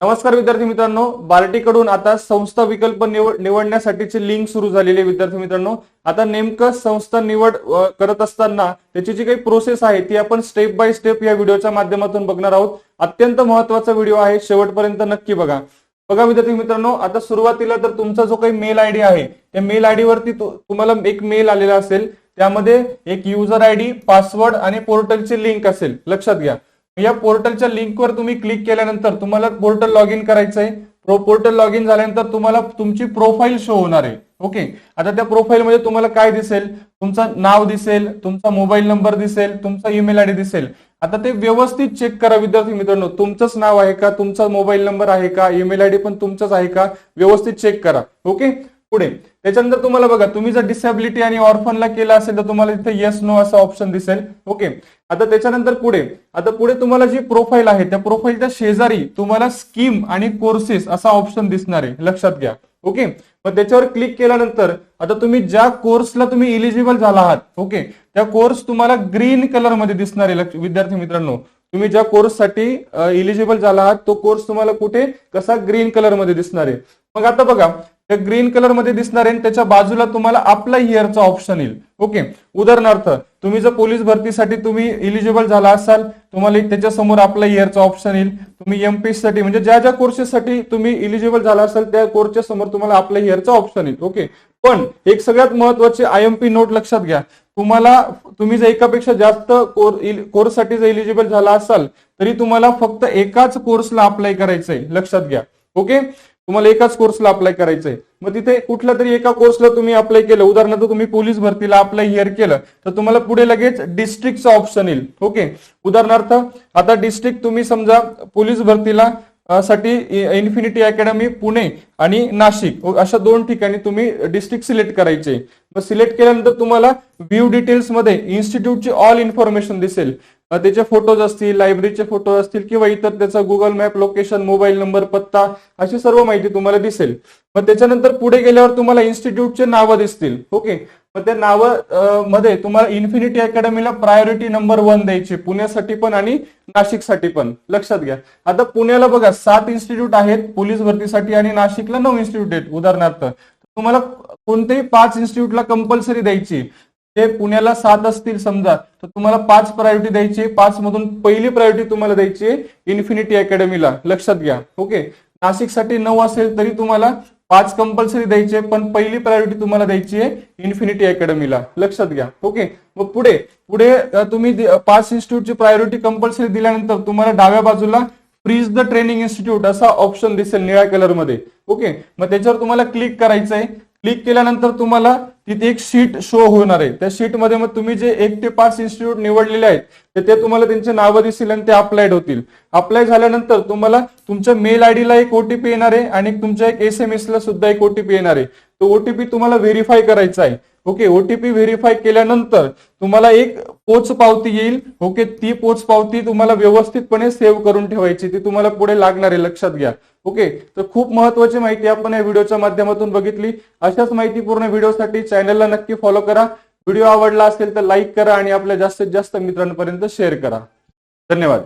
नमस्कार विद्यार्थी मित्रांनो, बार्टीकडून आता संस्था विकल्प निवडण्यासाठीची लिंक सुरू झालेली आहे। विद्यार्थी मित्रांनो, आता नेमकं संस्था निवड करत असताना त्याची जी काही प्रोसेस आहे ती आपण स्टेप बाय स्टेप या व्हिडिओच्या माध्यमातून बघणार आहोत। अत्यंत महत्त्वाचा व्हिडिओ आहे, शेवटपर्यंत नक्की बघा। विद्यार्थी मित्रांनो, आता सुरुवातीला तर तुमचा जो काही मेल आयडी आहे त्या मेल आयडी वरती तुम्हाला एक मेल आलेला असेल, त्यामध्ये एक युजर आयडी, पासवर्ड आणि पोर्टलची लिंक असेल, लक्षात घ्या। या पोर्टलच्या लिंकवर तुम्ही क्लिक केल्यानंतर तुम्हाला पोर्टल लॉग इन करायचं आहे। पोर्टल लॉग इन झाल्यानंतर तुम्हाला तुमची प्रोफाईल शो होणार आहे। ओके, आता त्या प्रोफाईल मध्ये तुम्हाला काय दिसेल? तुमचं नाव दिसेल, तुमचा मोबाईल नंबर दिसेल, तुमचा ईमेल आयडी दिसेल। आता ते व्यवस्थित चेक करा विद्यार्थी मित्रांनो, तुमचंच नाव आहे का, तुमचा मोबाईल नंबर आहे का, ईमेल आयडी पण तुमचाच आहे का, व्यवस्थित चेक करा। ओके, पुढे त्याच्यानंतर तुम्हाला बघा, तुम्ही जर डिसेबिलिटी आणि ऑर्फनला केला असेल तर तुम्हाला इथे येस नो असा ऑप्शन दिसेल। ओके, आता त्याच्यानंतर पुढे तुम्हाला जी प्रोफाईल आहे त्या प्रोफाईलच्या शेजारी तुम्हाला स्कीम आणि कोर्सेस असा ऑप्शन दिसणार आहे, लक्षात घ्या। ओके, मग त्याच्यावर क्लिक केल्यानंतर आता तुम्ही ज्या कोर्सला तुम्ही इलिजिबल झाला आहात, ओके, त्या कोर्स तुम्हाला ग्रीन कलर मध्ये दिसणार आहे। विद्यार्थी मित्रांनो, तुम्ही ज्या कोर्ससाठी इलिजिबल झाला आहात तो कोर्स तुम्हाला कुठे कसा ग्रीन कलर मध्ये दिसणार आहे। मग आता बघा, त्या ग्रीन कलर मध्ये दिसणार आहे, त्याच्या बाजूला तुम्हाला अप्लाय हिअरचा ऑप्शन येईल। ओके, उदाहरणार्थ तुम्ही जर पोलीस भरतीसाठी तुम्ही इलिजिबल झाला असाल, तुम्हाला त्याच्या समोर अप्लाय हिअरचा ऑप्शन येईल। तुम्ही एमपीएससी साठी म्हणजे ज्या ज्या कोर्सेससाठी तुम्ही इलिजिबल झाला असाल त्या कोर्सच्या समोर तुम्हाला अप्लाय हिअरचा ऑप्शन येईल। ओके, पण एक सगळ्यात महत्त्वाचे आयएमपी नोट लक्षात घ्या, तुम्ही जर एकापेक्षा जास्त कोर्ससाठी जर इलिजिबल झाला असाल तरी तुम्हाला फक्त एकाच कोर्सला अप्लाय करायचंय, लक्षात घ्या। ओके, तुम्हाला एकाच कोर्सला अप्लाय करायचंय। मग तिथे कुठल्या तरी एका कोर्सला तुम्ही अप्लाय केलं, उदाहरणार्थ तुम्ही पोलीस भरतीला अप्लाय हिअर केलं तर तुम्हाला पुढे लगेच डिस्ट्रिक्टचा ऑप्शन येईल। ओके, उदाहरणार्थ आता डिस्ट्रिक्ट तुम्ही समजा पोलीस भरतीला साठी इन्फिनिटी अकॅडमी पुणे आणि नाशिक अशा दोन ठिकाणी तुम्ही डिस्ट्रिक्ट सिलेक्ट करायचे। मग सिलेक्ट केल्यानंतर तुम्हाला व्ह्यू डिटेल्स मध्ये इन्स्टिट्यूटची ऑल इन्फॉर्मेशन दिसेल, त्याचे फोटोज असतील, लायब्ररीचे फोटो असतील किंवा इतर त्याचा Google map location, mobile number, पत्ता अशी सर्व माहिती तुम्हाला दिसेल। मग त्याच्यानंतर पुढे गेल्यावर तुम्हाला इन्स्टिट्यूटचे नावं दिसतील। ओके, मग त्या नावं मध्ये तुम्हाला इन्फिनिटी अकॅडमीला प्रायोरिटी नंबर 1 द्यायची, पुण्यासाठी पण आणि नाशिकसाठी पण, लक्षात घ्या। आता पुण्याला बघा 7 इन्स्टिट्यूट आहेत पोलीस भरतीसाठी आणि नाशिकला 9 इन्स्टिट्यूट आहेत। उदाहरणार्थ तुम्हाला कोणतेही 5 इन्स्टिट्यूटला कंपल्सरी द्यायची, ते पुण्याला 7 असतील समजा तर तुम्हाला 5 प्रायोरिटी द्यायची। 5 मधून पहिली प्रायोरिटी तुम्हाला द्यायची इन्फिनिटी अकॅडमीला, लक्षात घ्या। ओके, नाशिकसाठी 9 असेल तरी तुम्हाला 5 कंपल्सरी द्यायचे, पण पहिली प्रायोरिटी तुम्हाला द्यायची आहे इन्फिनिटी अकॅडमीला, लक्षात घ्या। ओके, मग पुढे तुम्ही 5 इन्स्टिट्यूटची प्रायोरिटी कंपल्सरी दिल्यानंतर तुम्हाला डाव्या बाजूला फ्रीज द ट्रेनिंग इन्स्टिट्यूट असा ऑप्शन दिसेल निळ्या कलर मध्ये। ओके, मग त्याच्यावर तुम्हाला क्लिक करायचं आहे। क्लिक केल्यानंतर तुम्हाला तिथे एक शीट शो होणार आहे। त्या शीट मध्ये मग तुम्ही जे 1 ते 5 इन्स्टिट्यूट निवडलेले आहेत ते तुम्हाला त्यांचे नावं दिसतील आणि ते अप्लाइड होतील। अप्लाय झाल्यानंतर तुम्हाला तुमच्या मेल आयडीला एक ओटीपी येणार आहे आणि तुमच्या एक SMS ला सुद्धा एक ओटीपी येणार आहे। तो ओटीपी तुम्हाला व्हेरीफाय करायचा आहे। ओके, ओटीपी व्हेरीफाय केल्यानंतर तुम्हाला एक पोच पावती येईल। ओके, ती पोच पावती तुम्हाला व्यवस्थितपणे सेव्ह करून ठेवायची, ती तुम्हाला पुढे लागणार आहे, लक्षात घ्या। ओके, तर खूप महत्त्वाची माहिती आपण या व्हिडिओच्या माध्यमातून बघितली। अशाच माहितीपूर्ण व्हिडिओसाठी चॅनलला नक्की फॉलो करा। व्हिडिओ आवडला असेल तर लाईक करा आणि आपल्या जास्तीत जास्त मित्रांपर्यंत शेअर करा। धन्यवाद।